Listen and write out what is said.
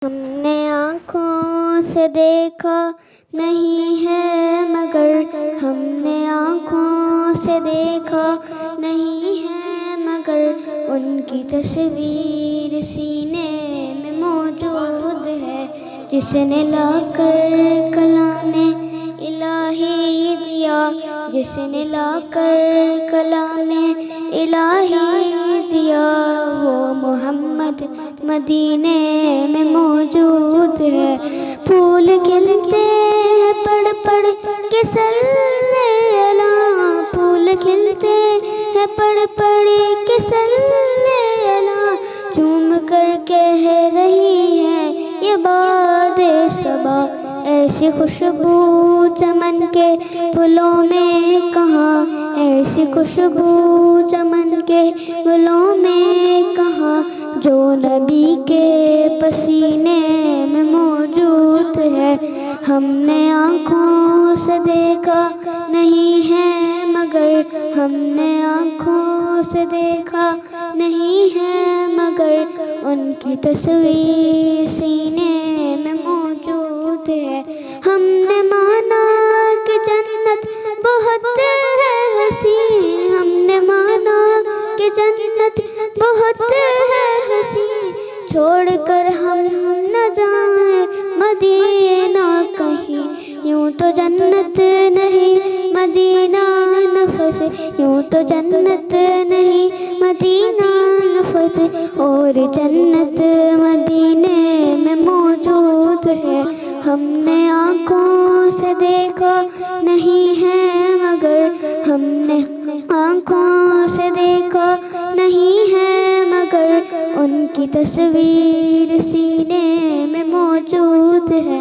ہم نے آنکھوں سے دیکھا نہیں ہے مگر، ہم نے آنکھوں سے دیکھا نہیں ہے مگر، ان کی تصویر سینے میں موجود ہے، جس نے لا کر کلام الہی دیا، جس نے لا کر کلام الہی دیا، وہ محمد مدینے میں موجود ہے۔ پھول کھلتے ہیں پڑھ پڑھ کے صلی اللہ، پھول کھلتے ہیں پڑھ پڑھ کے صلی اللہ، چوم کر کہہ رہی ہے یہ باد صبا، ایسی خوشبو چمن کے پھولوں میں کہاں، ایسی خوشبو چمن کے پھولوں میں کہاں، جو نبی کے پسینے میں موجود ہے۔ ہم نے آنکھوں سے دیکھا نہیں ہے مگر، ہم نے آنکھوں سے دیکھا نہیں ہے مگر، ان کی تصویر سینے میں موجود ہے۔ ہم نے مانا کہ جنت بہت ہے حسین، ہم نے مانا کہ جنت بہت ہے حسین، چھوڑ کر ہم نہ جائیں مدینہ کہیں، یوں تو جنت نہیں مدینہ نفس، یوں تو جنت نہیں مدینہ نفس، اور جنت مدینے میں موجود ہے۔ ہم نے آنکھوں سے دیکھا نہیں ہے مگر، ہم نے آنکھوں سے دیکھا نہیں ہے مگر، ان کی تصویر سینے میں موجود ہے۔